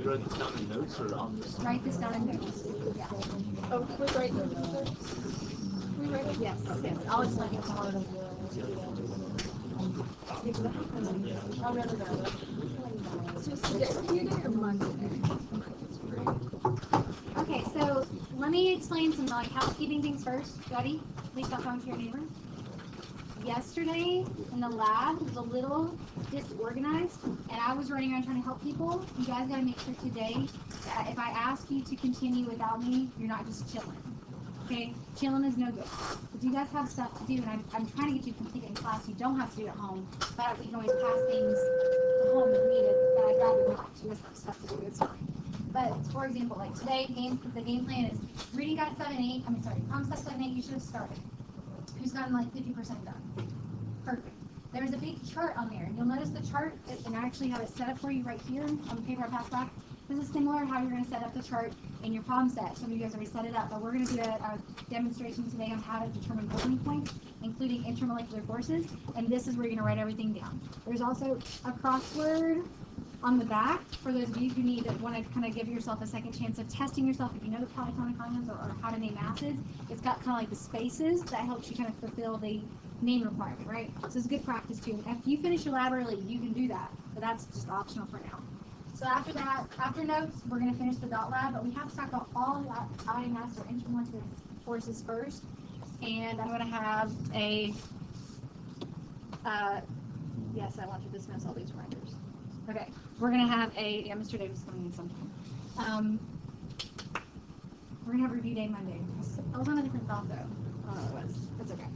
write this down in notes or on this? Write this down in notes. Yeah. Oh, can we write notes? We write it? Yes. Yes. I'll explain it tomorrow. Oh, no. Yesterday or Monday? Okay, so let me explain some like housekeeping things first. Ready? Please stop talking to your neighbor. Yesterday in the lab was a little disorganized, and I was running around trying to help people. You guys got to make sure today that if I ask you to continue without me, you're not just chilling. Okay? Chilling is no good. If you guys have stuff to do, and I'm trying to get you completed in class, you don't have to do it at home, but we can always pass things to home if needed, but I'd rather not. You guys have stuff to do, it's fine. But for example, like today, the game plan is reading got 7-8. Problem set 7-8. You should have started. Who's gotten like 50% done? Perfect. There's a big chart on there. You'll notice the chart, and I actually have it set up for you right here on the paper I passed back. This is similar to how you're going to set up the chart in your problem set. Some of you guys already set it up, but we're going to do a demonstration today on how to determine boiling points, including intermolecular forces, and this is where you're going to write everything down. There's also a crossword on the back for those of you who want to kind of give yourself a second chance of testing yourself if you know the polyatomic compounds or how to name acids. It's got kind of like the spaces that helps you kind of fulfill the name requirement, right? So it's a good practice too. And if you finish your lab early, you can do that, but that's just optional for now. So after that, after notes, we're going to finish the dot lab, but we have to talk about all the IMFs or intermolecular forces first. And I'm going to have a, yes, I want to dismiss all these reminders. Okay, we're going to have a, yeah, Mr. Davis is coming in sometime. We're going to have review day Monday. I was on a different thought though. I don't know what it was. That's okay.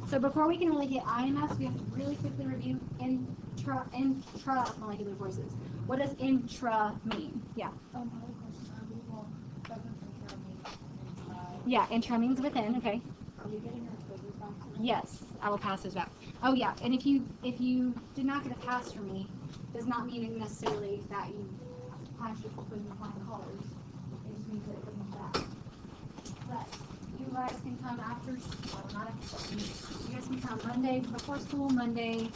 So before we can really hit IMFs, we have to really quickly review intramolecular forces. What does intra mean? Yeah. Yeah, intra means within, okay. Are we getting our quizzes back? Yes, I will pass those back. Oh yeah, and if you did not get a pass from me, does not mean necessarily that you passed your quiz with flying colors. It just means that it wasn't back. But you guys can come after, well, not after school. You guys can come Monday before school, Monday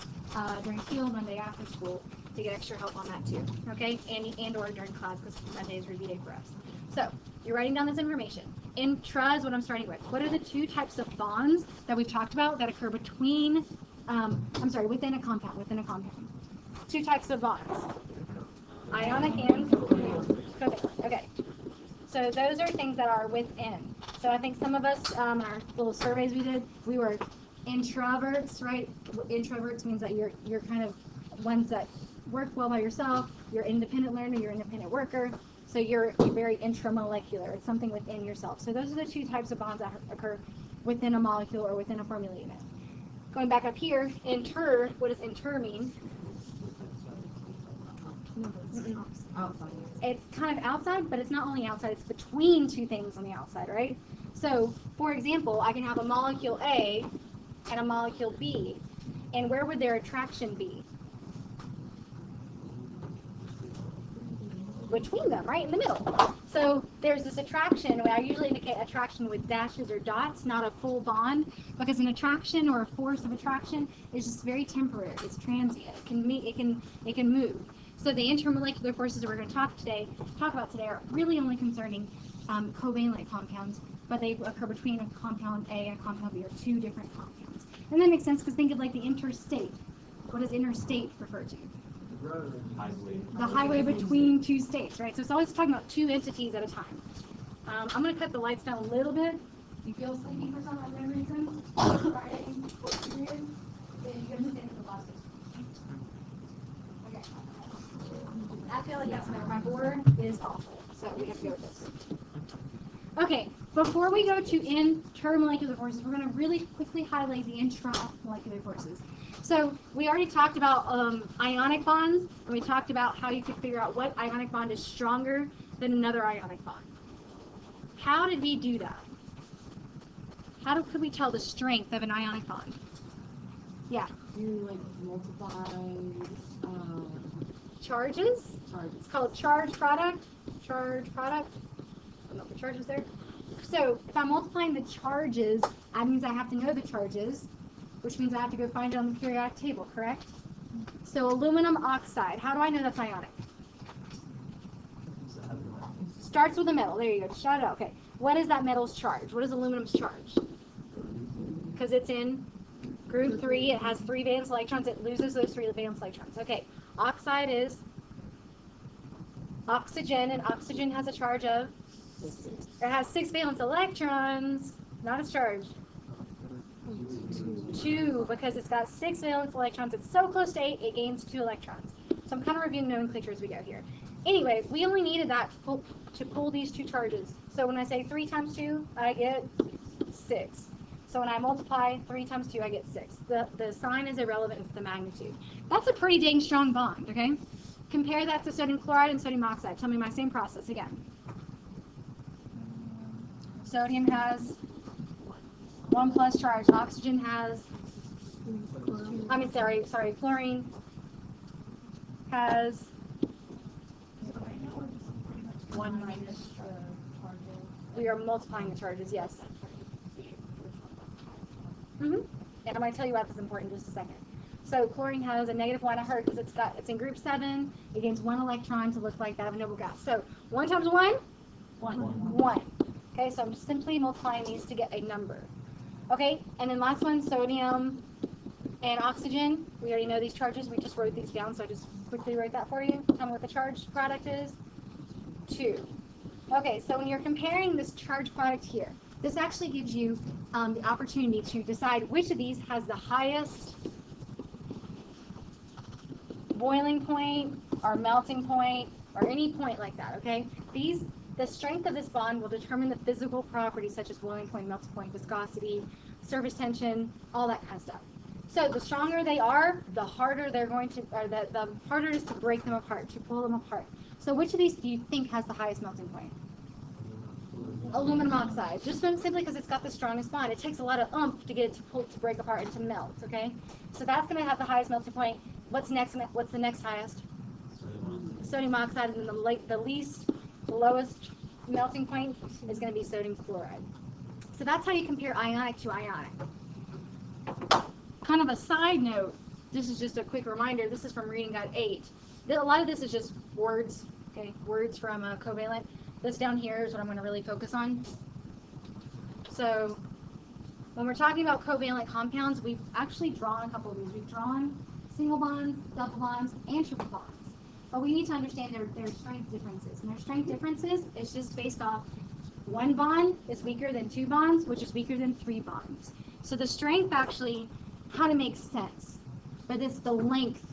during field, Monday after school to get extra help on that too. Okay, and or during class because Monday is review day for us. So you're writing down this information. Intra is what I'm starting with. What are the two types of bonds that we've talked about that occur between, within a compound, Two types of bonds. Ionic and covalent. Okay. So those are things that are within. So I think some of us, our little surveys we did, we were introverts, right? Introverts means that you're kind of ones that work well by yourself. You're independent learner. You're independent worker. So you're very intramolecular. It's something within yourself. So those are the two types of bonds that occur within a molecule or within a formula unit. Going back up here, inter, what does inter mean? Outside. It's kind of outside, but it's not only outside, it's between two things on the outside, right? So, for example, I can have a molecule A and a molecule B, and where would their attraction be? Between them, right in the middle. So there's this attraction, I usually indicate attraction with dashes or dots, not a full bond, because an attraction or a force of attraction is just very temporary. It's transient. It can move. So the intermolecular forces that we're going to talk about today are really only concerning covalent compounds, but they occur between a compound A and a compound B, or two different compounds. And that makes sense because think of like the interstate. What does interstate refer to? The highway between two states, right? So it's always talking about two entities at a time. I'm going to cut the lights down a little bit. You feel sleepy for some unknown reason? Friday, period. Then you go to the end of the last day. Okay. I feel like that's better. My board is awful, so we have to go with this. Okay, before we go to intermolecular forces, we're going to really quickly highlight the intramolecular forces. So we already talked about ionic bonds, and we talked about how you could figure out what ionic bond is stronger than another ionic bond. How did we do that? How could we tell the strength of an ionic bond? Yeah. You like multiply charges. It's called charge product. Charge product. I don't know if the charge is there. So if I'm multiplying the charges, that means I have to know the charges, which means I have to go find it on the periodic table, correct? So aluminum oxide, how do I know that's ionic? starts with a metal. There you go. Shout it out. Okay. What is that metal's charge? What is aluminum's charge? Because it's in group 3. It has 3 valence electrons. It loses those 3 valence electrons. Okay. Oxide is oxygen, and oxygen has a charge of, it has 6 valence electrons, not its charge. 2, because it's got 6 valence electrons. It's so close to 8, it gains 2 electrons. So I'm kind of reviewing nomenclature as we go here. Anyway, we only needed that to pull these 2 charges. So when I say 3 times 2, I get 6. So when I multiply 3 times 2, I get 6. The sign is irrelevant, it's the magnitude. That's a pretty dang strong bond, okay? Compare that to sodium chloride and sodium oxide. Tell me my same process again. Sodium has 1 plus charge. Oxygen has, chlorine has 1 minus charges. We are multiplying the charges, yes. And I'm going to tell you why this is important in just a second. So chlorine has a -1 at Hz because it's in group 7. It gains 1 electron to look like that of a noble gas. So 1 times 1? 1. Okay, so I'm just simply multiplying these to get a number. Okay, and then last one, sodium and oxygen. We already know these charges. We just wrote these down, so I just quickly wrote that for you. Tell me what the charge product is. 2. Okay, so when you're comparing this charge product here, this actually gives you the opportunity to decide which of these has the highest boiling point or melting point or any point like that, okay? The strength of this bond will determine the physical properties such as boiling point, melting point, viscosity, surface tension, all that kind of stuff. So the stronger they are, the harder they're going to, or the harder it is to break them apart, to pull them apart. So which of these do you think has the highest melting point? Aluminum oxide, just simply because it's got the strongest bond. It takes a lot of oomph to get it to break apart and to melt, okay? So that's going to have the highest melting point. What's next? What's the next highest? Sodium oxide, and then the lowest melting point is going to be sodium chloride. So that's how you compare ionic to ionic. Kind of a side note, this is just a quick reminder, this is from Reading Guide 8. A lot of this is just words, okay, words from covalent. This down here is what I'm going to really focus on. So when we're talking about covalent compounds, we've actually drawn a couple of these. We've drawn single bonds, double bonds, and triple bonds. But we need to understand their strength differences. And their strength differences is just based off 1 bond is weaker than 2 bonds, which is weaker than 3 bonds. So the strength actually kind of makes sense. But it's the length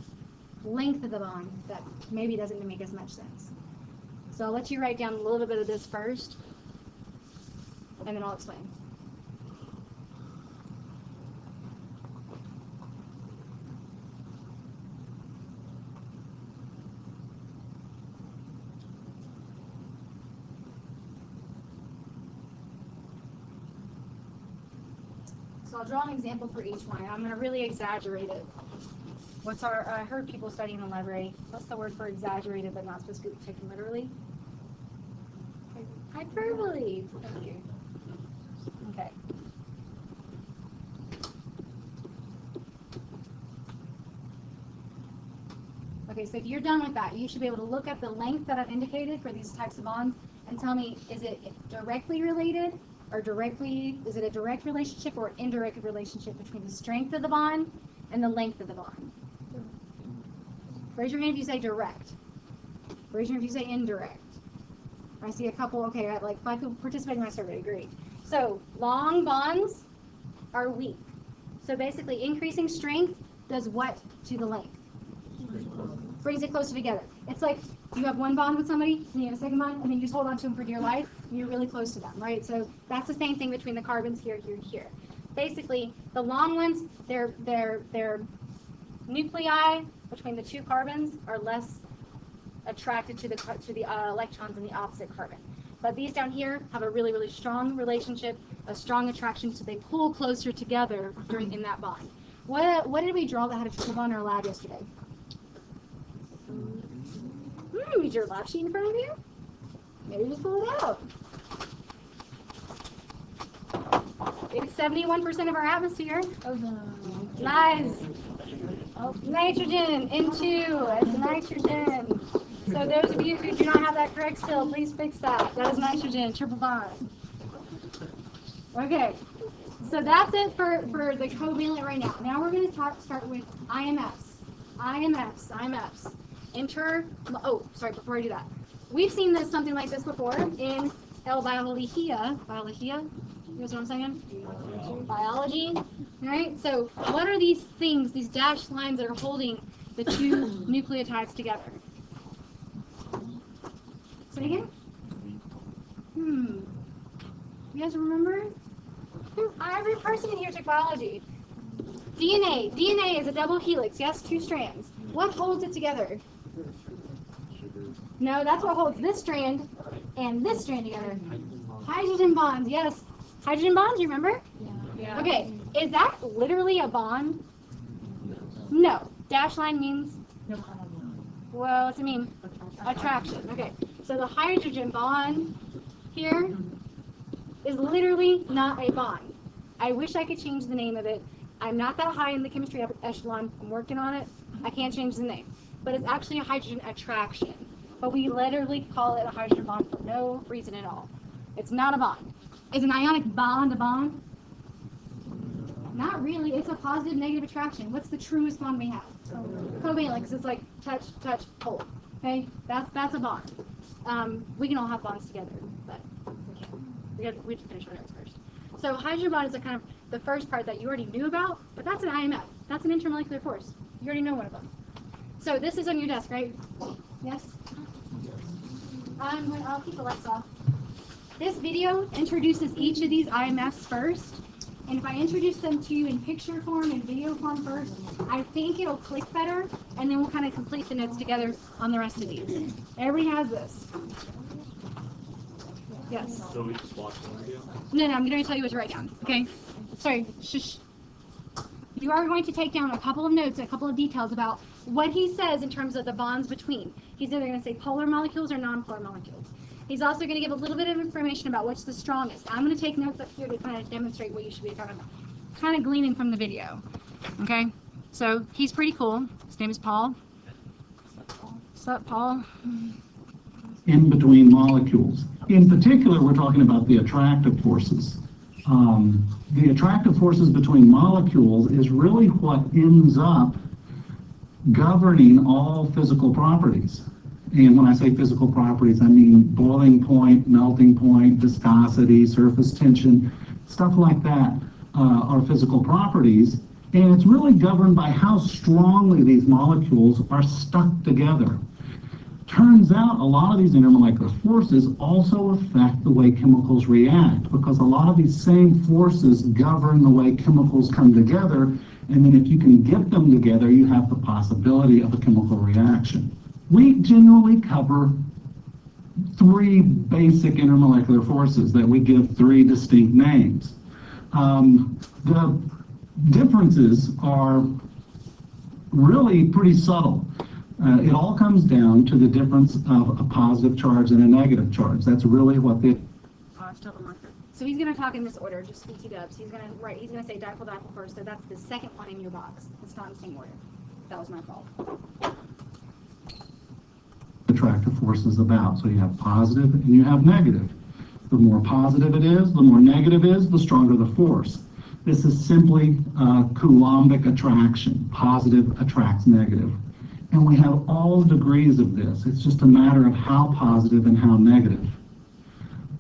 of the bond that maybe doesn't make as much sense. So I'll let you write down a little bit of this first, and then I'll explain. So I'll draw an example for each one. I'm going to really exaggerate it. I heard people studying in the library. What's the word for exaggerated but not supposed to be taken literally? Hyperbole. Thank you. Okay. Okay, so if you're done with that, you should be able to look at the length that I've indicated for these types of bonds and tell me, is it directly related or is it a direct relationship or indirect relationship between the strength of the bond and the length of the bond? Raise your hand if you say direct. Raise your hand if you say indirect. I see a couple, okay, like 5 people participating in my survey, great. So long bonds are weak. So basically increasing strength does what to the length? Brings it closer together. It's like you have 1 bond with somebody, and you have a 2nd bond, and then you just hold on to them for dear life, and you're really close to them, right? So that's the same thing between the carbons here, here, here. Basically, the long ones, their nuclei between the 2 carbons are less attracted to the electrons in the opposite carbon. But these down here have a really, really strong relationship, a strong attraction, so they pull closer together in that bond. What did we draw that had a triple bond in our lab yesterday? Is your lab sheet in front of you? Maybe just pull it out. It's 71% of our atmosphere. Lies. Oh, nitrogen, N2, it's nitrogen. So those of you who do not have that correct still, please fix that. That is nitrogen, triple bond. Okay, so that's it for the covalent right now. Now we're going to start with IMFs. IMFs. Before I do that. We've seen something like this before in biologia. You guys know what I'm saying? Biology. Right? So what are these things, these dashed lines that are holding the two nucleotides together? Say again? You guys remember? Every person in here took biology. DNA is a double helix, yes? 2 strands. What holds it together? No, that's what holds this strand and this strand together. Hydrogen bonds, yes. Hydrogen bonds, you remember? Yeah. Okay, is that literally a bond? No. Dash line means? Well, what's it mean? Attraction. Okay, so the hydrogen bond here is literally not a bond. I wish I could change the name of it. I'm not that high in the chemistry echelon. I'm working on it. I can't change the name. But it's actually a hydrogen attraction. But we literally call it a hydrogen bond for no reason at all. It's not a bond. Is an ionic bond a bond? Not really. It's a positive negative attraction. What's the truest bond we have? Covalent, because it's like touch, hold. Okay? That's a bond. We can all have bonds together, but we can't. We have to finish our notes first. So hydrogen bond is kind of the first part that you already knew about, but that's an IMF. That's an intermolecular force. You already know one of them. So this is on your desk, right? Yes? I'll keep the lights off. This video introduces each of these IMFs first. And if I introduce them to you in picture form and video form first, I think it'll click better, and then we'll kind of complete the notes together on the rest of these. Everybody has this. Yes? So we just watch the video? No, I'm going to tell you what to write down, okay? Sorry, shush. You are going to take down a couple of notes, a couple of details about what he says in terms of the bonds between. He's either going to say polar molecules or non-polar molecules. He's also going to give a little bit of information about what's the strongest. I'm going to take notes up here to kind of demonstrate what you should be talking about. Kind of gleaning from the video, okay? So he's pretty cool. His name is Paul. What's up, Paul? In between molecules. In particular, we're talking about the attractive forces. The attractive forces between molecules is really what ends up governing all physical properties. And when I say physical properties, I mean boiling point, melting point, viscosity, surface tension, stuff like that are physical properties. And it's really governed by how strongly these molecules are stuck together. Turns out a lot of these intermolecular forces also affect the way chemicals react, because a lot of these same forces govern the way chemicals come together, and then if you can get them together, you have the possibility of a chemical reaction. We generally cover 3 basic intermolecular forces that we give 3 distinct names. The differences are really pretty subtle. It all comes down to the difference of a positive charge and a negative charge. That's really what the... So he's going to talk in this order, just BT dubs. He's going to say dipole first, so that's the second one in your box. It's not in the same order. That was my fault. Attractive force is about. So you have positive and you have negative. The more positive it is, the more negative it is, the stronger the force. This is simply Coulombic attraction. Positive attracts negative. And we have all degrees of this. It's just a matter of how positive and how negative.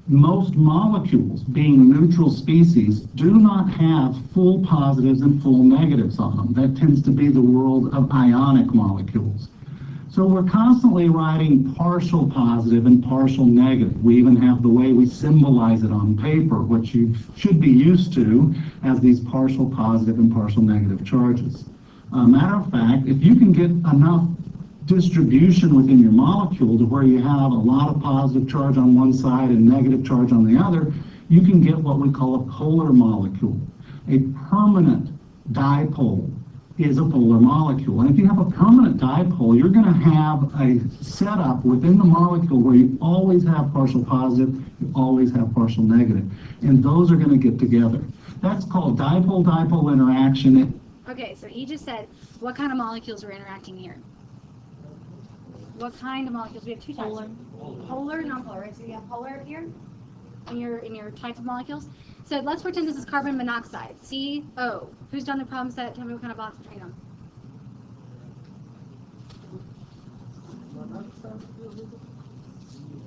Most molecules, being neutral species, do not have full positives and full negatives on them. That tends to be the world of ionic molecules. So we're constantly writing partial positive and partial negative. We even have the way we symbolize it on paper, which you should be used to as these partial positive and partial negative charges. Matter of fact, if you can get enough distribution within your molecule to where you have a lot of positive charge on one side and negative charge on the other, you can get what we call a polar molecule. A permanent dipole is a polar molecule. And if you have a permanent dipole, you're going to have a setup within the molecule where you always have partial positive, you always have partial negative. And those are going to get together. That's called dipole-dipole interaction. Okay, so he just said what kind of molecules are interacting here. What kind of molecules? We have two types. Polar, non-polar, right? So you have polar up here in your type of molecules. So let's pretend this is carbon monoxide, CO. Who's done the problem set? Tell me what kind of box to train on.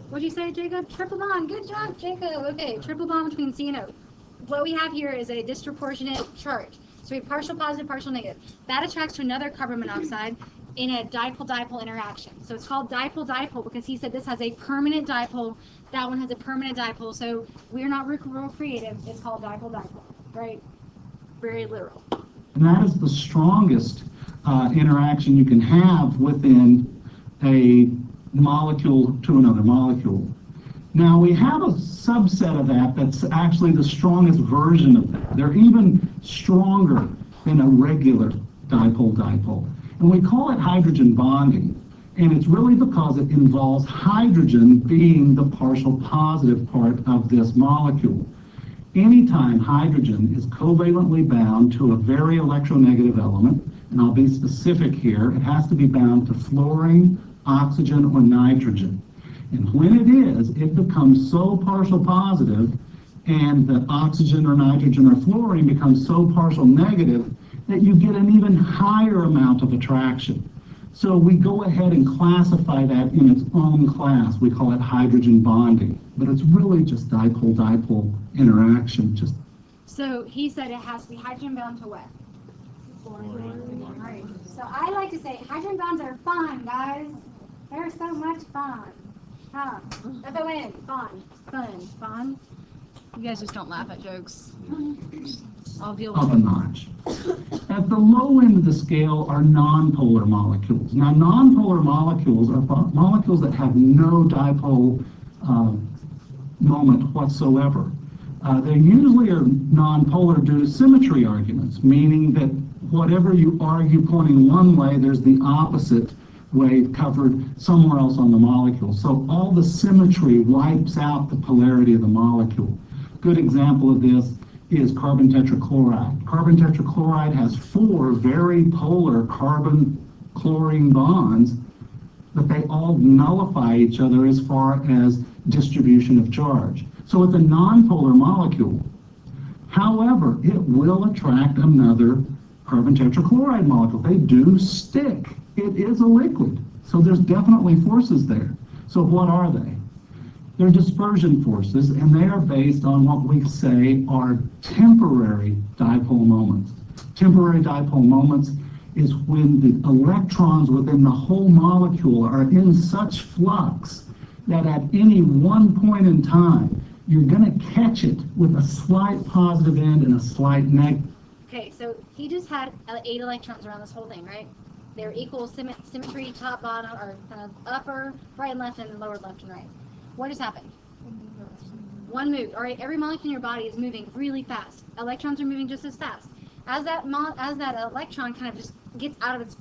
What'd you say, Jacob? Triple bond. Good job, Jacob. Okay, triple bond between C and O. What we have here is a disproportionate charge. So we have partial positive, partial negative. That attracts to another carbon monoxide in a dipole-dipole interaction. So it's called dipole-dipole because he said this has a permanent dipole, that one has a permanent dipole. So we're not real creative. It's called dipole-dipole, right? Very literal. And that is the strongest interaction you can have within a molecule to another molecule. Now we have a subset of that that's actually the strongest version of that. They're even stronger than a regular dipole-dipole. And we call it hydrogen bonding. And it's really because it involves hydrogen being the partial positive part of this molecule. Anytime hydrogen is covalently bound to a very electronegative element, and I'll be specific here, it has to be bound to fluorine, oxygen, or nitrogen. And when it is, it becomes so partial positive, and the oxygen or nitrogen or fluorine becomes so partial negative that you get an even higher amount of attraction. So we go ahead and classify that in its own class. We call it hydrogen bonding, but it's really just dipole-dipole interaction. So he said it has to be hydrogen bound to what? Right. So I like to say hydrogen bonds are fun, guys. They're so much fun. Huh? F-O-N, fun. Fun. You guys just don't laugh at jokes. I'll deal with Up a notch. At the low end of the scale are nonpolar molecules. Now, nonpolar molecules are molecules that have no dipole moment whatsoever. They usually are nonpolar due to symmetry arguments, meaning that whatever you argue pointing one way, there's the opposite way covered somewhere else on the molecule. So all the symmetry wipes out the polarity of the molecule. Good example of this is carbon tetrachloride. Carbon tetrachloride has 4 very polar carbon-chlorine bonds, but they all nullify each other as far as distribution of charge. So it's a nonpolar molecule. However, it will attract another carbon tetrachloride molecule. They do stick. It is a liquid. So there's definitely forces there. So what are they? They're dispersion forces, and they are based on what we say are temporary dipole moments. Temporary dipole moments is when the electrons within the whole molecule are in such flux that at any one point in time, you're going to catch it with a slight positive end and a slight negative. Okay, so he just had 8 electrons around this whole thing, right? They're equal symmetry, top, bottom, or kind of upper, right and left, and lower left and right. What just happened? One moved. All right, every molecule in your body is moving really fast. Electrons are moving just as fast. As that electron kind of just gets out of its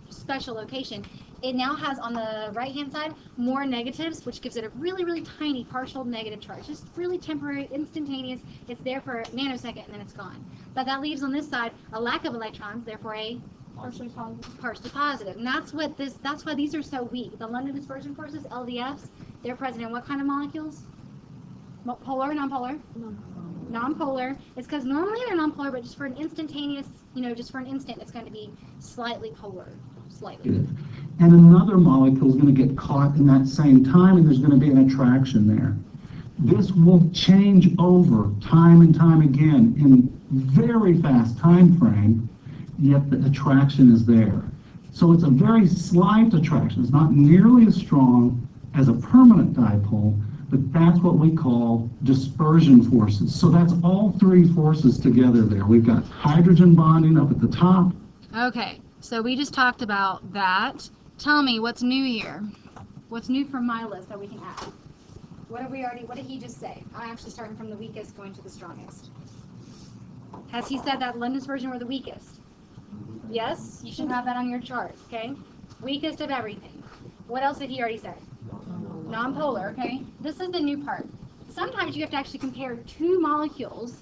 special location, it now has on the right-hand side more negatives, which gives it a really, really tiny partial negative charge. Just really temporary, instantaneous. It's there for a nanosecond, and then it's gone. But that leaves on this side a lack of electrons, therefore a Partially positive. partially positive. And that's why these are so weak. The London dispersion forces, LDFs, they're present in what kind of molecules? Polar or nonpolar? Non-polar. It's because normally they're non-polar, but just for an instantaneous, just for an instant, it's going to be slightly polar. Slightly. And another molecule is going to get caught in that same time, and there's going to be an attraction there. This will change over time and time again in very fast time frame, yet the attraction is there. So it's a very slight attraction. It's not nearly as strong as a permanent dipole, but that's what we call dispersion forces. So that's all 3 forces together there. We've got hydrogen bonding up at the top. Okay, so we just talked about that. Tell me, what's new here? What's new from my list that we can add? What did he just say? I'm actually starting from the weakest going to the strongest. Has he said that London's version were the weakest? Yes, you should have that on your chart, okay? Weakest of everything. What else did he already say? Non-polar, okay? This is the new part. Sometimes you have to actually compare 2 molecules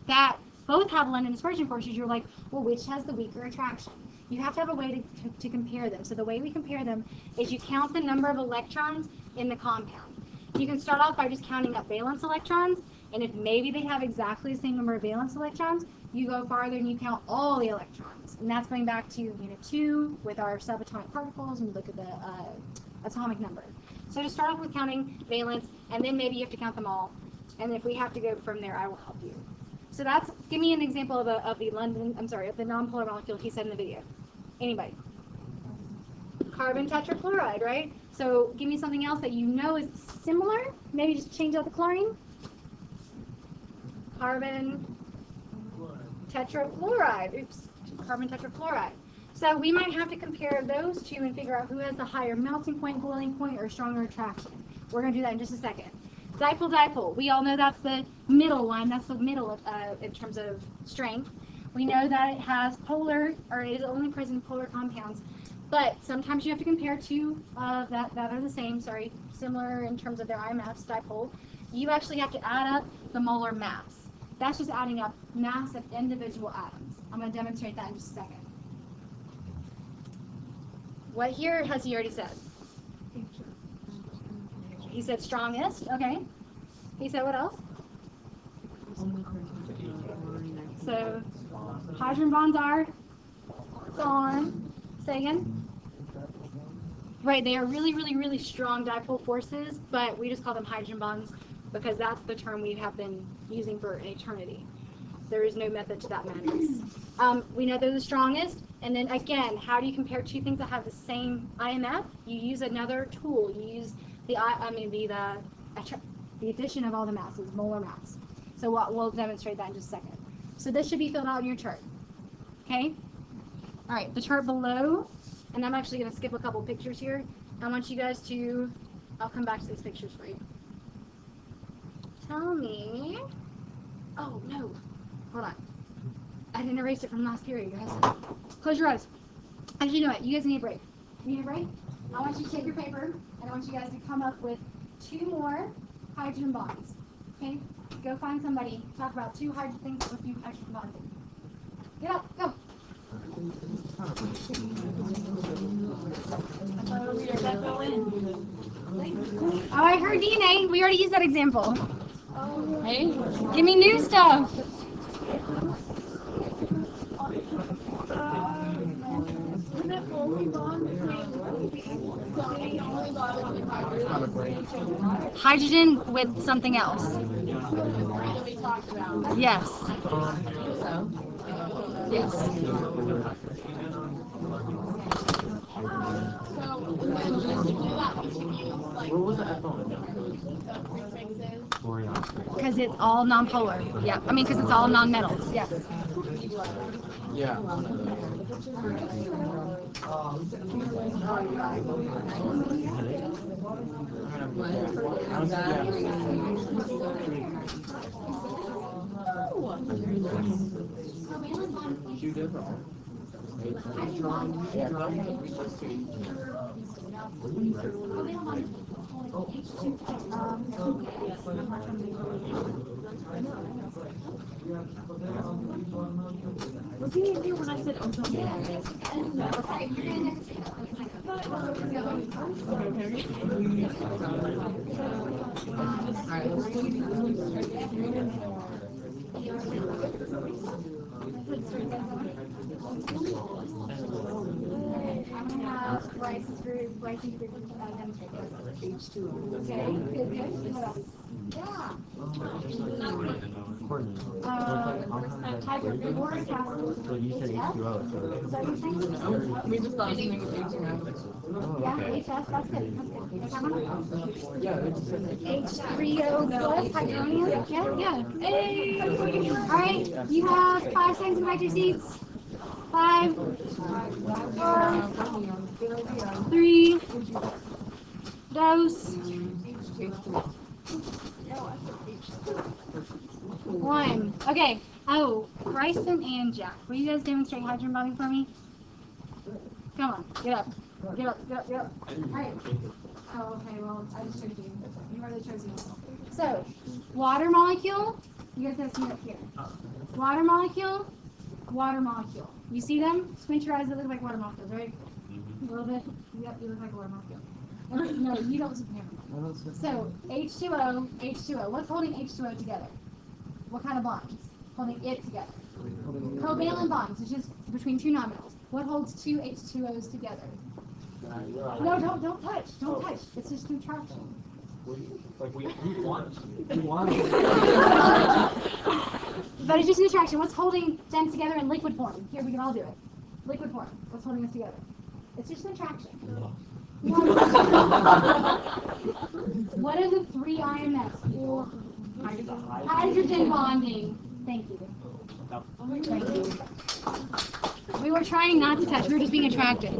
that both have London dispersion forces. You're like, well, which has the weaker attraction? You have to have a way to compare them. So the way we compare them is you count the number of electrons in the compound. You can start off by just counting up valence electrons, and if maybe they have exactly the same number of valence electrons, you go farther and you count all the electrons. And that's going back to Unit 2 with our subatomic particles, and you look at the atomic number. So to start off with counting valence, and then maybe you have to count them all. And if we have to go from there, I will help you. So that's, give me an example of the nonpolar molecule he said in the video. Anybody? Carbon tetrafluoride, right? So give me something else that you know is similar. Maybe just change out the chlorine. Carbon tetrafluoride. Oops, carbon tetrafluoride. So we might have to compare those two and figure out who has the higher melting point, boiling point, or stronger attraction. We're going to do that in just a second. Dipole. We all know that's the middle one. That's the middle of, in terms of strength. We know that it has polar, or it is only present in polar compounds. But sometimes you have to compare two that are the same, similar in terms of their IMFs, dipole. You actually have to add up the molar mass. That's just adding up mass of individual atoms. I'm going to demonstrate that in just a second. What here has he already said? He said strongest, okay. He said what else? So hydrogen bonds are on. Say again? Right, they are really, really, really strong dipole forces, but we just call them hydrogen bonds because that's the term we have been using for an eternity. There is no method to that madness. We know they're the strongest, and then again, how do you compare two things that have the same IMF? You use another tool. You use the addition of all the masses, molar mass. So we'll demonstrate that in just a second. So this should be filled out in your chart. Okay? All right, the chart below, and I'm actually going to skip a couple pictures here. I want you guys to, I'll come back to these pictures for you. Tell me, oh no, hold on. I didn't erase it from last period, guys. Close your eyes. Actually, you know what, you guys need a break. You need a break? I want you to take your paper, and I want you guys to come up with 2 more hydrogen bonds. Okay? Go find somebody, talk about 2 hydrogen things with 2 hydrogen bonds. Get up, go. Oh, I heard DNA. We already used that example. Hey, give me new stuff. Hydrogen with something else. Yes. Yes. Because it's all nonpolar. Yeah. I mean, because it's all nonmetals. Yeah. Yeah. Was he in here when I said I'm going to have Bryce's group demonstrate this. Okay, good, good. What else? Yeah. Hydrochloric acid. So you said H2O, so... we just thought something was H2O. Yeah, HS, that's good. H3O plus hydronium. Yeah, yeah. Hey! All right, you have 5 seconds to write your seats. 5, 4, 3, dose, 1. Okay. Oh, Bryson and Jack, will you guys demonstrate hydrogen bonding for me? Come on, get up. Get up, get up, get up. All right. Oh, okay, well, I just showed you. You already chose you. So, water molecule, you guys have to see up here. Water molecule, water molecule. You see them? Squint your eyes, they look like water molecules, right? A little bit? Yep, you look like a water molecule. No, you don't. So, H2O, H2O. What's holding H2O together? What kind of bonds? Holding it together. Covalent bonds. It's just between two nominals. What holds two H2Os together? No, don't touch. Don't touch. It's just contraction. Like we want. But it's just an attraction. What's holding them together in liquid form? Here, we can all do it. Liquid form. What's holding us together? It's just an attraction. What are the three IMFs for hydrogen bonding? Thank you. Thank you. We were trying not to touch. We were just being attracted.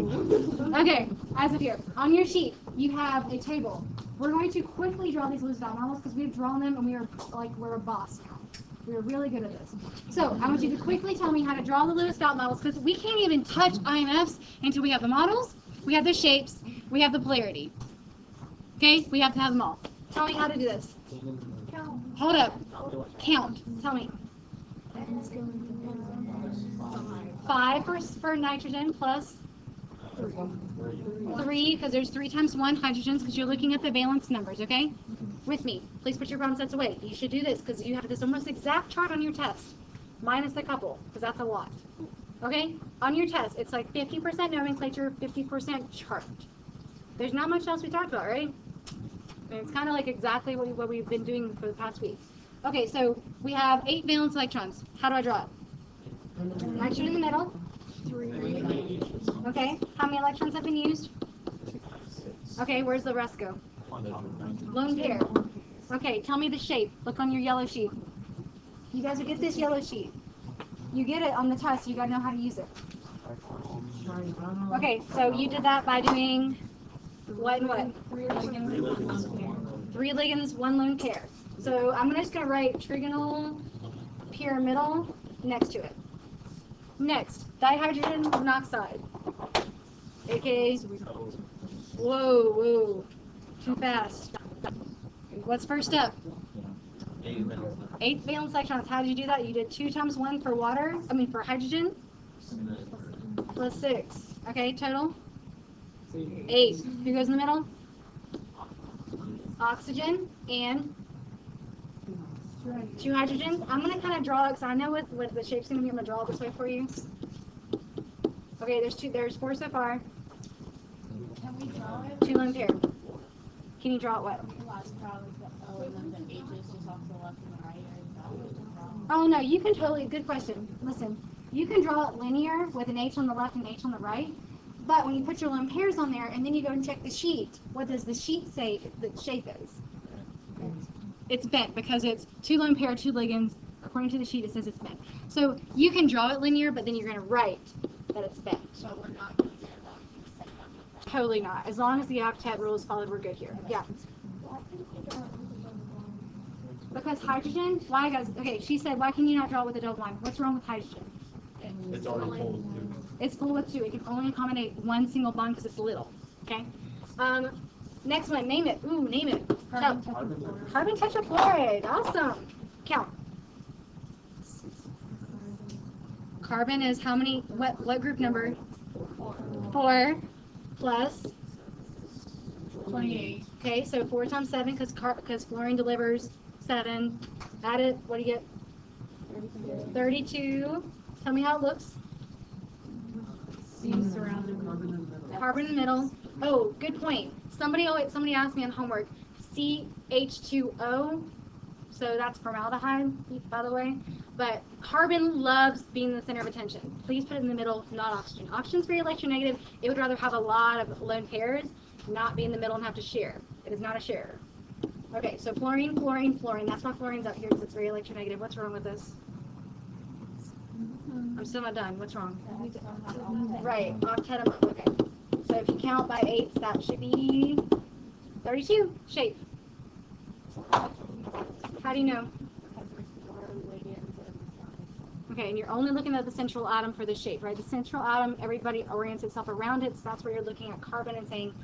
Okay, as of here. On your sheet, you have a table. We're going to quickly draw these Lewis dot models because we've drawn them and we're a boss now. We're really good at this. So I want you to quickly tell me how to draw the Lewis dot models because we can't even touch IMFs until we have the models, we have the shapes, we have the polarity. Okay? We have to have them all. Tell me how to do this. Hold up. Count. Tell me. 5 for nitrogen plus 3 because there's 3 times 1 hydrogens because you're looking at the valence numbers, okay? With me. Please put your problem sets away. You should do this because you have this almost exact chart on your test, minus a couple because that's a lot. Okay? On your test, it's like 50% nomenclature, 50% chart. There's not much else we talked about, right? I mean, it's kind of like exactly what we've been doing for the past week. Okay, so we have 8 valence electrons. How do I draw it? Nitrogen in the middle. 3. Okay, how many electrons have been used? 6. Okay, where's the rest go? Lone pair. Okay, tell me the shape. Look on your yellow sheet. You guys will get this yellow sheet. You get it on the test, so you gotta know how to use it. Okay, so you did that by doing what and what? 3 ligands, 1 lone pair. So I'm just gonna write trigonal pyramidal next to it. Next, dihydrogen monoxide, aka, whoa, too fast. What's first up? 8 valence electrons. How did you do that? You did 2 times 1 for for hydrogen, plus 6. Okay, total? 8. Who goes in the middle? Oxygen and 2 hydrogens. I'm going to kind of draw it because I know what the shape's going to be. I'm going to draw it this way for you. Okay, there's 4 so far. Can we draw it? 2 lone pair. Can you draw it what? Oh no, you can totally, good question. Listen, you can draw it linear with an H on the left and H on the right, but when you put your lone pairs on there and then you go and check the sheet, what does the sheet say the shape is? It's bent because it's 2 lone pair, 2 ligands. According to the sheet, it says it's bent. So you can draw it linear, but then you're going to write that it's bent. So we're not going to do that. Totally not. As long as the octet rule is followed, we're good here. Yeah. Because hydrogen, why guys? Okay, she said, why can you not draw with a double bond? What's wrong with hydrogen? It's already full. It's full with 2. It can only accommodate 1 single bond because it's little. Okay. Next one, name it. Ooh, name it. Carbon tetrafluoride. Awesome. Count. Carbon is how many? What group number? 4 plus 28. Okay, so 4 times 7 because fluorine delivers 7. Add it. What do you get? 32. Tell me how it looks. C surrounded carbon in the middle. Carbon in the middle. Oh, good point. Somebody asked me on homework. CH2O. So that's formaldehyde, by the way. But carbon loves being the center of attention. Please put it in the middle, not oxygen. Oxygen's very electronegative. It would rather have a lot of lone pairs, not be in the middle and have to share. It is not a sharer. Okay, so fluorine, fluorine, fluorine. That's why fluorine's out here because it's very electronegative. What's wrong with this? I'm still not done. What's wrong? Right, octetum. Okay. So if you count by 8, that should be 32. Shape. How do you know? Okay, and you're only looking at the central atom for the shape, right? The central atom, everybody orients itself around it, so that's where you're looking at carbon and saying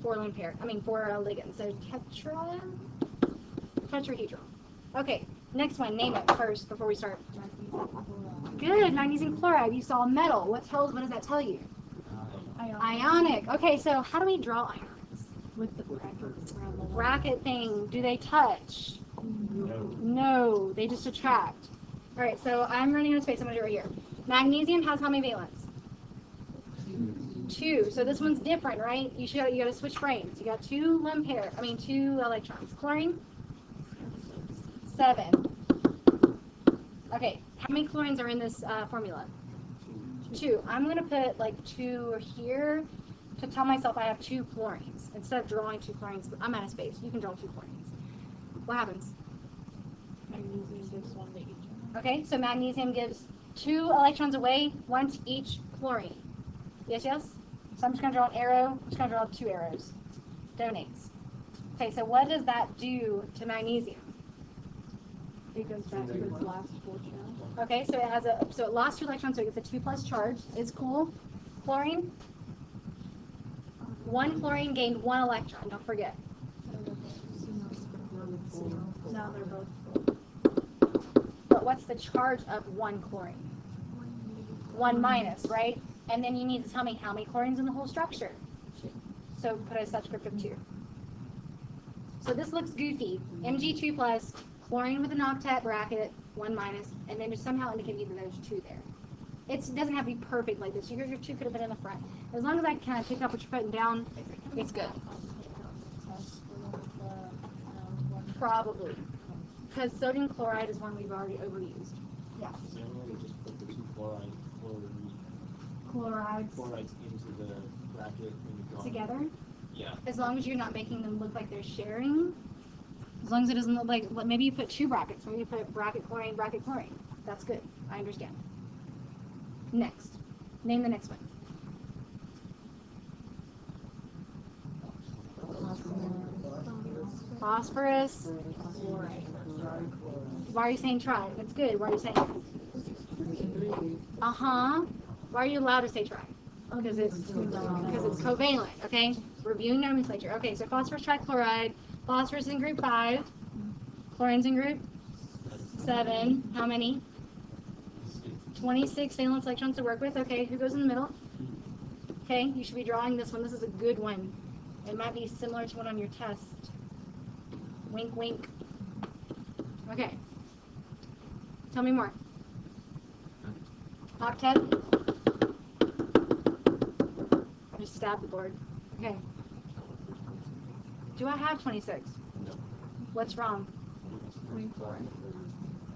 4 ligands. So tetrahedral. Okay, next one, name it first before we start. Good. Magnesium chloride. You saw metal. What does that tell you? Ionic. Okay, so how do we draw ions? With the brackets around the line. Bracket thing. Do they touch? No, they just attract. All right, so I'm running out of space. I'm going to do it right here. Magnesium has how many valence? 2. So this one's different, right? You got to switch brains. You got 2 electrons. Chlorine? 7. Okay, how many chlorines are in this formula? 2. I'm going to put like 2 here to tell myself I have 2 chlorines. Instead of drawing 2 chlorines, I'm out of space. You can draw 2 chlorines. What happens? Magnesium gives one to each. Okay, so magnesium gives 2 electrons away, 1 to each chlorine. Yes, yes? So I'm just going to draw an arrow. I'm just going to draw 2 arrows. Donates. Okay, so what does that do to magnesium? It goes back to its last 4 charge. Okay, so it lost 2 electrons, so it gets a 2 plus charge. Is cool. Chlorine. 1 chlorine gained 1 electron. Don't forget. Now they're both. But what's the charge of 1 chlorine? 1 minus, right? And then you need to tell me how many chlorines in the whole structure. So put a subscript of 2. So this looks goofy. Mg2 plus, chlorine with an octet bracket, 1 minus, and then just somehow indicate either there's 2 there. It doesn't have to be perfect like this. Your 2 could have been in the front. As long as I kind of pick up what you're putting down, it's good. Probably. Because sodium chloride is one we've already overused. Yeah. So we just put the 2 Chlorides chlorides into the bracket when you draw together. Yeah. As long as you're not making them look like they're sharing. As long as it doesn't look like, maybe you put 2 brackets. Maybe you put bracket chlorine, bracket chlorine. That's good. I understand. Next. Name the next one. Phosphorus. Why are you saying try? That's good. Why are you saying uh-huh. Why are you allowed to say try? Because it's covalent, okay? Reviewing nomenclature. Okay, so phosphorus trichloride. Phosphorus in group 5. Chlorine's in group 7. How many? 26 valence electrons to work with. Okay, who goes in the middle? Okay, you should be drawing this one. This is a good one. It might be similar to one on your test. Wink, wink. Okay. Tell me more. Octet. Just stab the board. Okay. Do I have 26? No. What's wrong? 24.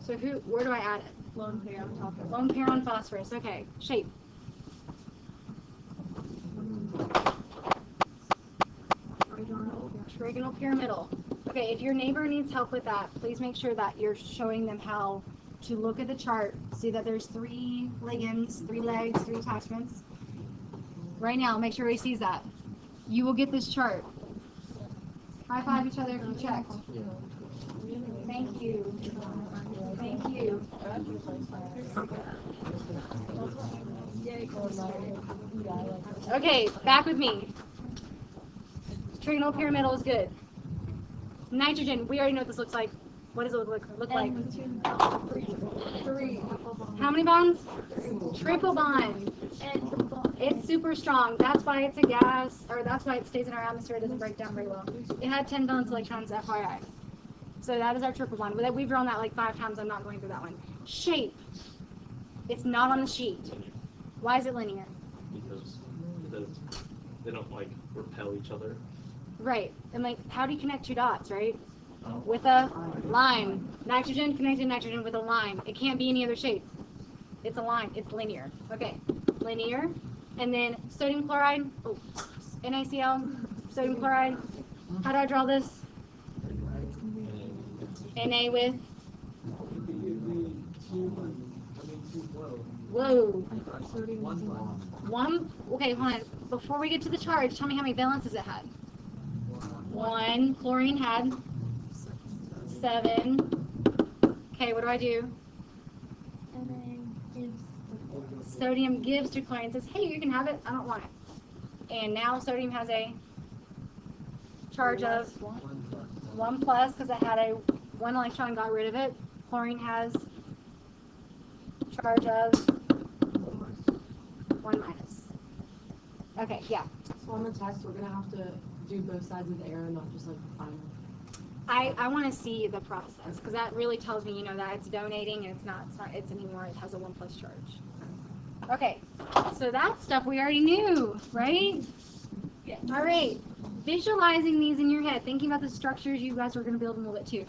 So where do I add it? Lone pair on top of it. Lone pair on phosphorus. Okay. Shape. Trigonal pyramidal. Okay, if your neighbor needs help with that, please make sure that you're showing them how to look at the chart, see that there's 3 ligands, 3 legs, 3 attachments. Right now, make sure he sees that. You will get this chart. High five each other if you checked. Thank you. Thank you. Okay, back with me. Trigonal pyramidal is good. Nitrogen, we already know what this looks like. What does it look like? 3. How many bonds? Triple bond. It's super strong. That's why it's a gas, or that's why it stays in our atmosphere. It doesn't break down very well. It had 10 valence electrons, FYI. So that is our triple bond. We've drawn that like 5 times. I'm not going through that one. Shape. It's not on the sheet. Why is it linear? Because they don't like repel each other. Right. And like, how do you connect 2 dots, right? With a line. Nitrogen connected nitrogen with a line. It can't be any other shape. It's a line. It's linear. Okay. Linear. And then sodium chloride. Oh, NaCl. Sodium chloride. How do I draw this? Na with. Whoa. 1. Okay, hold on. Before we get to the charge, tell me how many valences it had. 1. Chlorine had 7. Okay, what do I do? Sodium gives to chlorine and says, hey, you can have it. I don't want it. And now sodium has a charge of 1 plus because it had a 1 electron, got rid of it. Chlorine has charge of 1 minus. Okay, yeah. So on the test, we're gonna have to do both sides of the arrow, not just like the final. I want to see the process because that really tells me, you know, that it's donating and it's anymore. It has a 1 plus charge. Okay, so that stuff we already knew, right? Yeah. All right. Visualizing these in your head, thinking about the structures you guys are going to build in a little bit too.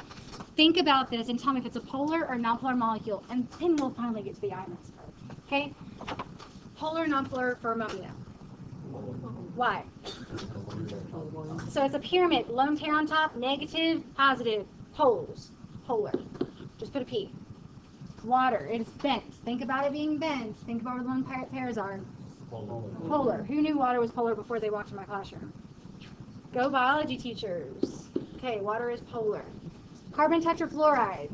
Think about this and tell me if it's a polar or non-polar molecule, and then we'll finally get to the IMFs part. Okay? Polar, non-polar for ammonia. Why? So it's a pyramid. Lone pair on top, negative, positive, poles. Polar. Just put a P. Water. It is bent. Think about it being bent. Think about where the lone pairs are. Polar. Who knew water was polar before they walked in my classroom? Go biology teachers. Okay, water is polar. Carbon tetrafluoride.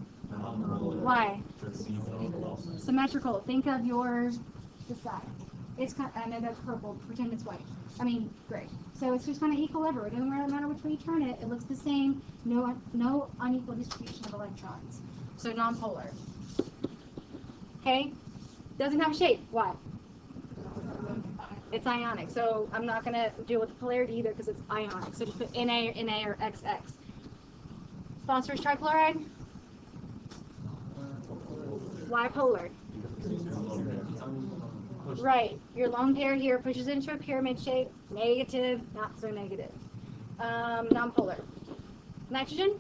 Why? Symmetrical. Think of this side. It's kind of, I know that's purple. Pretend it's white. I mean, gray. So it's just kind of equal everywhere. It doesn't really matter which way you turn it. It looks the same. No unequal distribution of electrons. So nonpolar. Okay? Doesn't have a shape. Why? It's ionic. So I'm not going to deal with the polarity either because it's ionic. So just put Na or Na or XX. Sponsor is trichloride. Why polar? Right. Your lone pair here pushes into a pyramid shape. Negative, not so negative. Nonpolar. Nitrogen?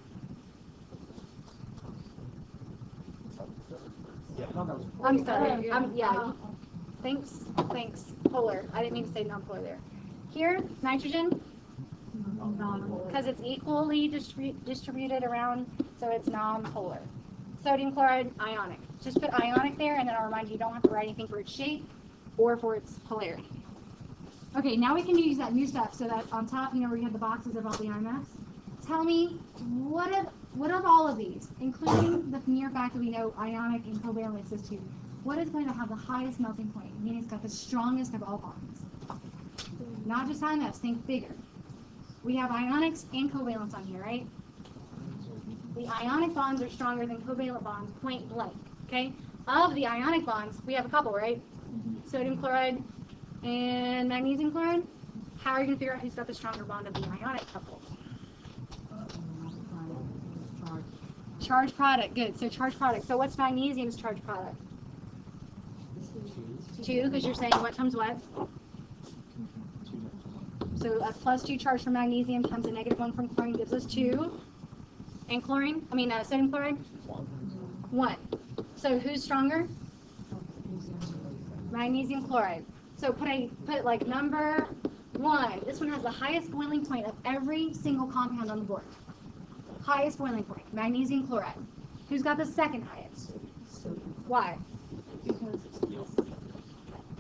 I'm sorry. Yeah. Thanks. Polar. I didn't mean to say nonpolar there. Here, nitrogen? Because it's equally distributed around, so it's nonpolar. Sodium chloride, ionic. Just put ionic there, and then I'll remind you don't have to write anything for its shape or for its polarity. Okay, now we can use that new stuff so that on top, you know, where you have the boxes of all the IMFs. Tell me, what of all of these, including the mere fact that we know ionic and covalent exist too, what is going to have the highest melting point, meaning it's got the strongest of all bonds? Not just IMFs, think bigger. We have ionics and covalents on here, right? The ionic bonds are stronger than covalent bonds, point blank, okay? Of the ionic bonds, we have a couple, right? Sodium chloride and magnesium chloride. How are you going to figure out who's got the stronger bond of the ionic couple? Charged product, good. So charged product. So what's magnesium's charged product? 2, because you're saying what times what? So a +2 charge for magnesium times a -1 from chlorine gives us 2. And sodium chloride? 1. So who's stronger? Magnesium chloride. So put like number 1. This one has the highest boiling point of every single compound on the board. Highest boiling point, magnesium chloride. Who's got the second highest? Why? Because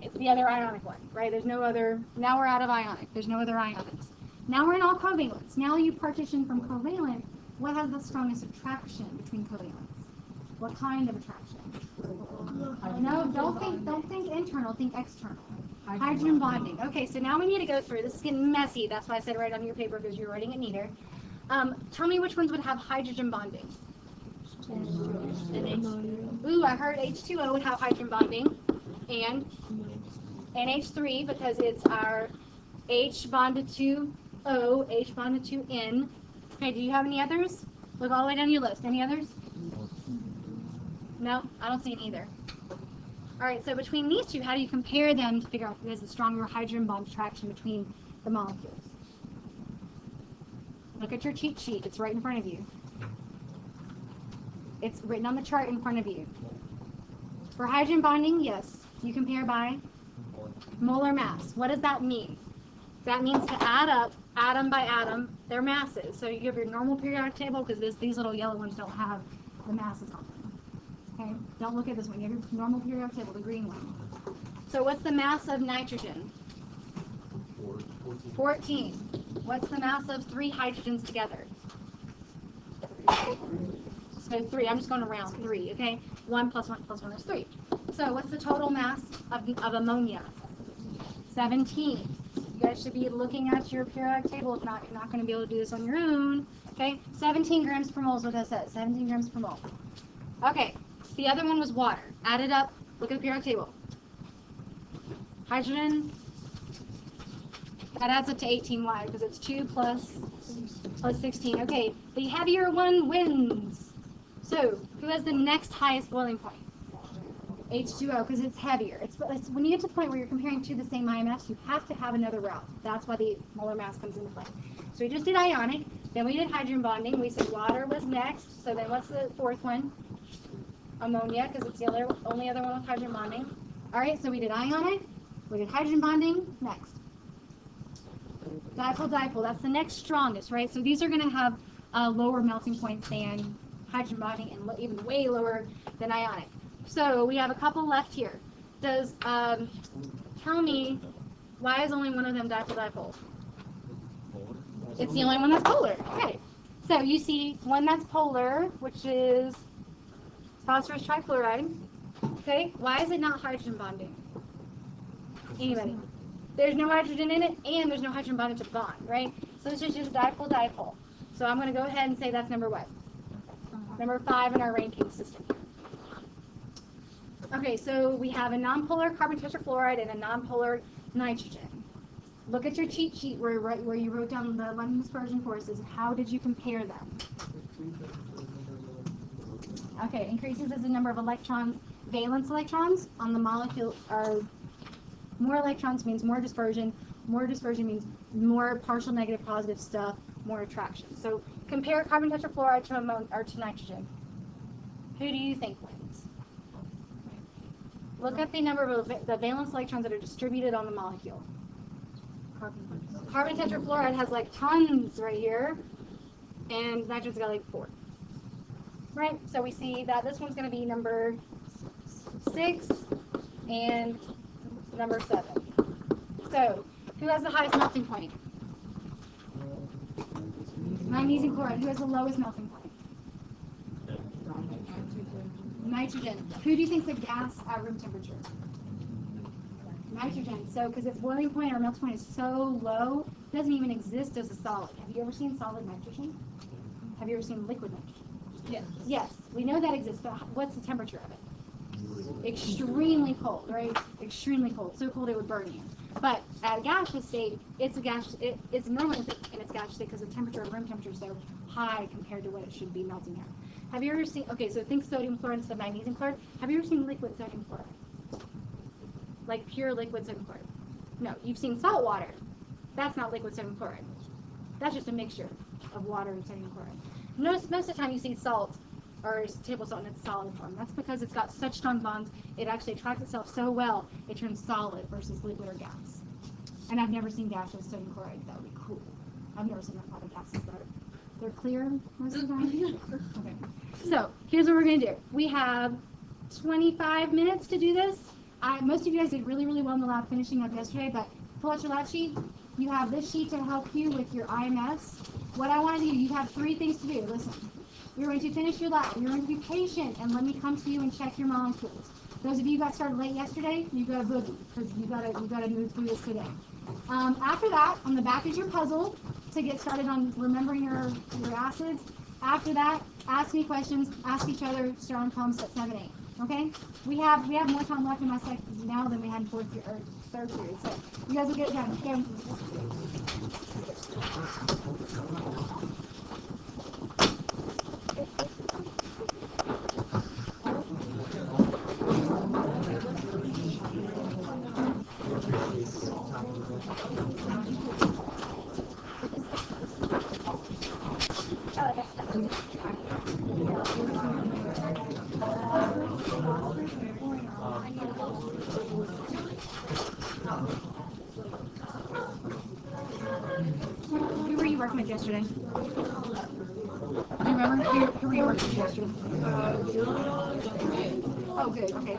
it's the other ionic one, right? There's no other, now we're out of ionic. There's no other ionics. Now we're in all covalents. Now you partition from covalent. What has the strongest attraction between covalents? What kind of attraction? No, don't think internal, think external. Hydrogen bonding. Okay, so now we need to go through. This is getting messy. That's why I said write on your paper because you're writing it neither. Tell me which ones would have hydrogen bonding. Ooh, I heard H2O would have hydrogen bonding. And NH3 because it's our H bonded to O, H bonded to N. Okay, do you have any others? Look all the way down your list. Any others? No, I don't see any either. All right, so between these two, how do you compare them to figure out who has a stronger hydrogen bond attraction between the molecules? Look at your cheat sheet. It's right in front of you. It's written on the chart in front of you. For hydrogen bonding, yes, you compare by molar mass. What does that mean? That means to add up, atom by atom, their masses. So you have your normal periodic table, because these little yellow ones don't have the masses on them. Okay? Don't look at this one. You have your normal periodic table, the green one. So what's the mass of nitrogen? 14. What's the mass of 3 hydrogens together? So 3. I'm just going to round 3, okay? 1 plus 1 plus 1 is 3. So what's the total mass of ammonia? 17. You guys should be looking at your periodic table. If not, you're not going to be able to do this on your own. Okay? 17 grams per mole is what that says. 17 grams per mole. Okay. The other one was water. Added up Look at the periodic table. Hydrogen, that adds up to 18Y because it's 2 plus 16. Okay, the heavier one wins. So, who has the next highest boiling point? H2O, because it's heavier. It's when you get to the point where you're comparing two of the same IMFs, you have to have another route. That's why the molar mass comes into play. So we just did ionic, then we did hydrogen bonding. We said water was next. So then what's the fourth one? Ammonia, because it's the only other one with hydrogen bonding. All right, so we did ionic, we did hydrogen bonding, next. Dipole, that's the next strongest, right? So these are going to have lower melting points than hydrogen bonding and even way lower than ionic. So we have a couple left here. Does, tell me, why is only one of them dipole? It's the only one that's polar. Okay. So you see one that's polar, which is phosphorus trifluoride. Okay. Why is it not hydrogen bonding? Anybody? There's no hydrogen in it, and there's no hydrogen bonding to the bond, right? So this is just dipole. So I'm going to go ahead and say that's number what? Number 5 in our ranking system here. Okay, so we have a nonpolar carbon tetrafluoride and a nonpolar nitrogen. Look at your cheat sheet where you wrote down the London dispersion forces. How did you compare them? Okay, increases as the number of electrons, valence electrons on the molecule are more electrons means more dispersion. More dispersion means more partial negative positive stuff, more attraction. So compare carbon tetrafluoride to ammonia or to nitrogen. Who do you think wins? Look at the number of the valence electrons that are distributed on the molecule. Carbon tetrafluoride has like tons right here, and nitrogen's got like 4. Right? So we see that this one's going to be number 6 and number 7. So, who has the highest melting point? Magnesium chloride. Who has the lowest melting point? Nitrogen. Who do you think is a gas at room temperature? Nitrogen. So, because its boiling point or melting point is so low, it doesn't even exist as a solid. Have you ever seen solid nitrogen? Have you ever seen liquid nitrogen? Yes. Yes, we know that exists, but what's the temperature of it? Extremely cold, right? Extremely cold. So cold it would burn you. But at a gaseous state, it's a gas. It's normal in its gaseous state because the temperature, room temperature, is so high compared to what it should be melting at. Have you ever seen? Okay, so think sodium chloride instead of magnesium chloride. Have you ever seen liquid sodium chloride? Like pure liquid sodium chloride? No, you've seen salt water. That's not liquid sodium chloride. That's just a mixture of water and sodium chloride. Most of the time you see salt or table salt in its solid form. That's because it's got such strong bonds, it actually attracts itself so well, it turns solid versus liquid or gas. And I've never seen gas with sodium chloride. That would be cool. I've never seen a lot of gases that they're clear most of the time. Okay. So here's what we're going to do. We have 25 minutes to do this. Most of you guys did really, really well in the lab finishing up yesterday, but pull out your lab sheet. You have this sheet to help you with your IMFs. What I want to do, you have 3 things to do. Listen. You're going to finish your lab. You're going to be patient and let me come to you and check your molecules. Those of you who got started late yesterday, you've got a boogie because you got to move through this today. After that, on the back is your puzzle to get started on remembering your acids. After that, ask me questions, ask each other, start on problems at 7, 8. Okay? We have more time left in my section now than we had in third period. So you guys will get it done. Go. Who were you working with yesterday? Do you remember? Who were you working with yesterday? Oh, good. Okay.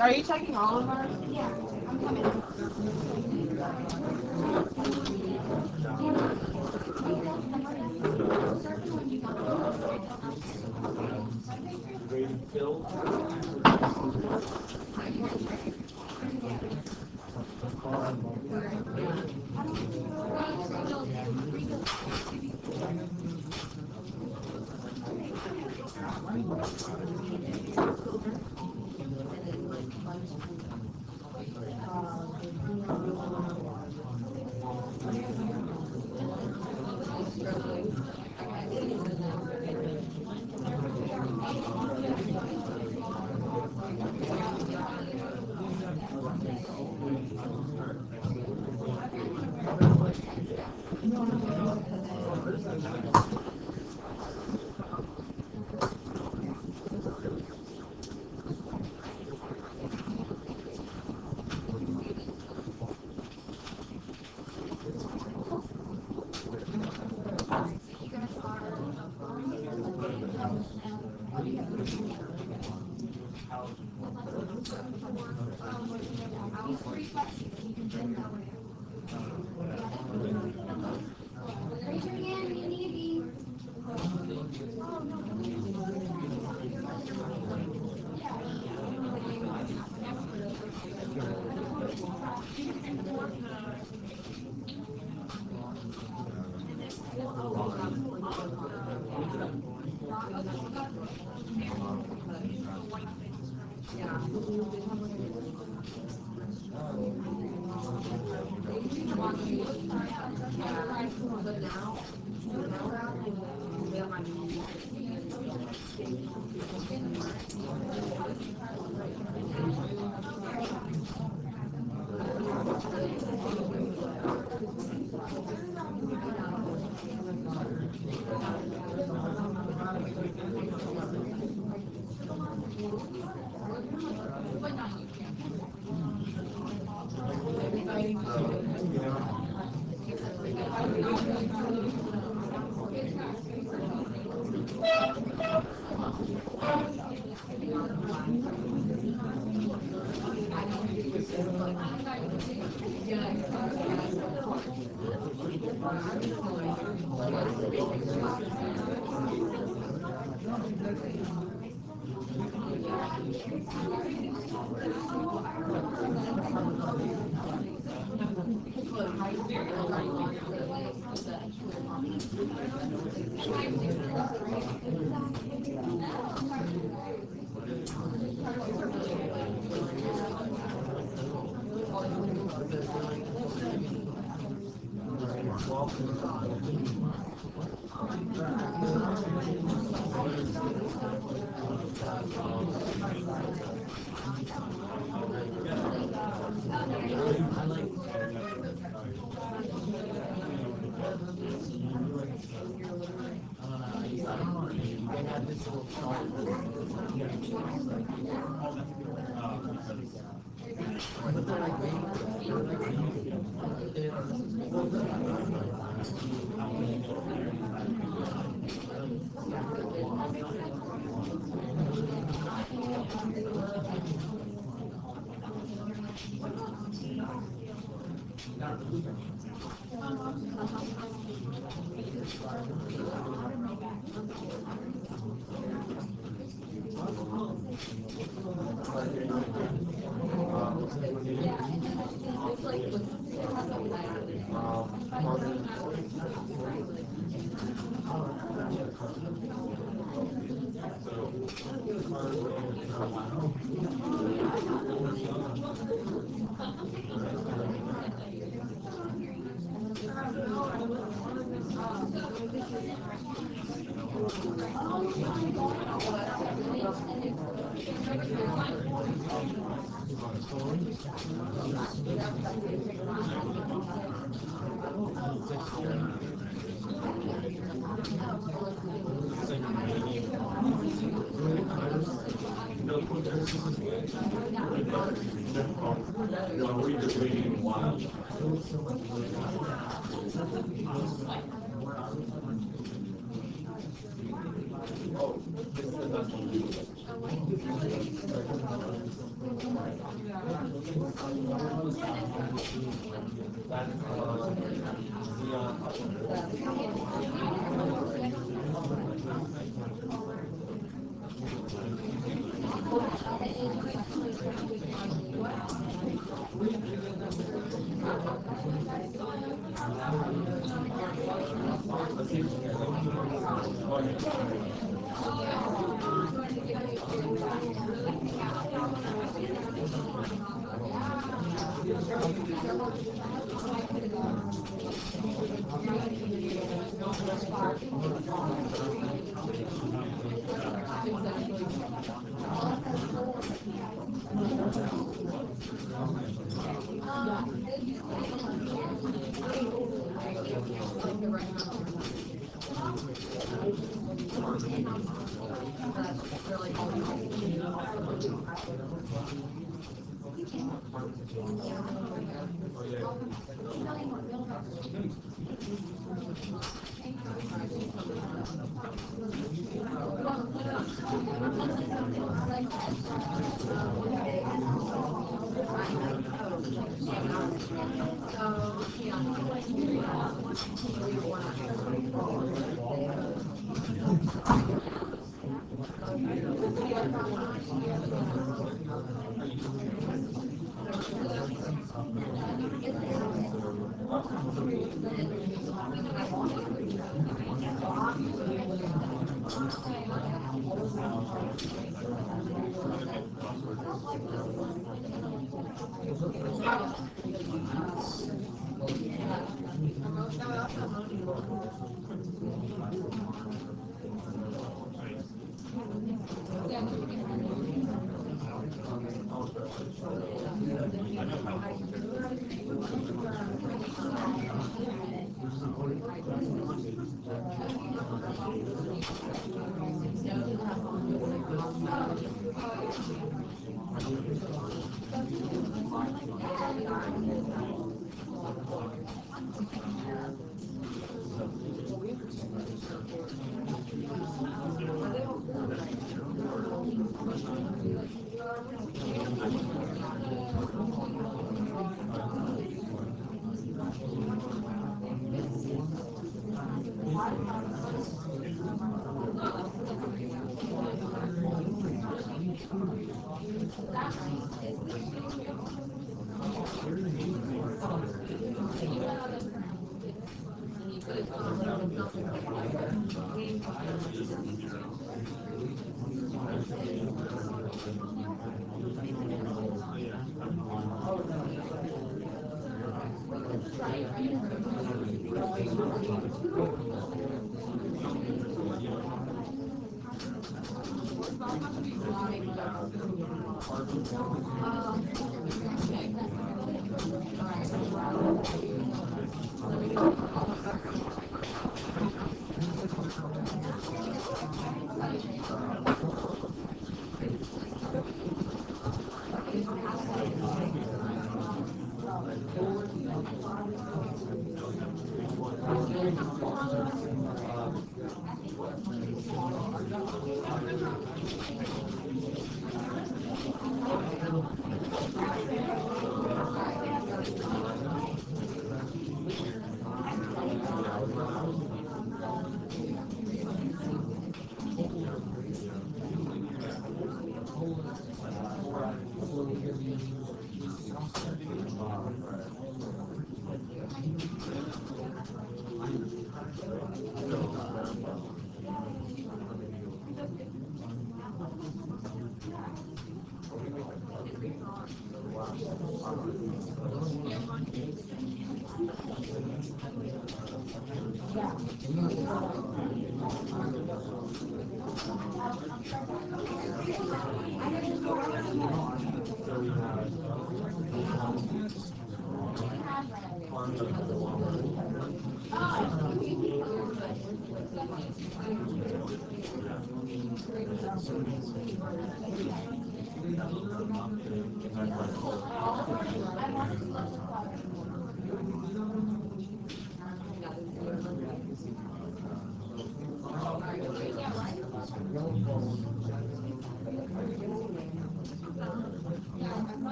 Are you checking all of ours? Yeah, I'm coming. Raise your hand, you need me.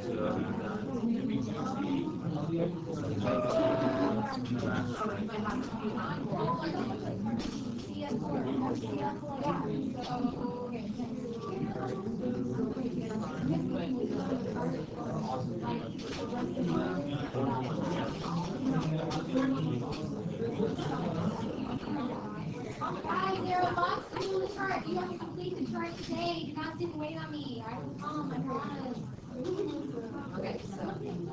Guys, there are lots to do in the chart. You have to complete the chart today. Do not sit and wait on me. I will come, I promise. Okay, so look at the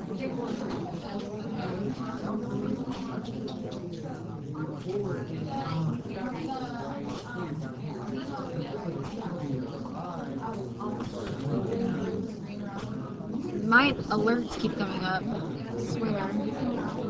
My alerts keep coming up. I swear.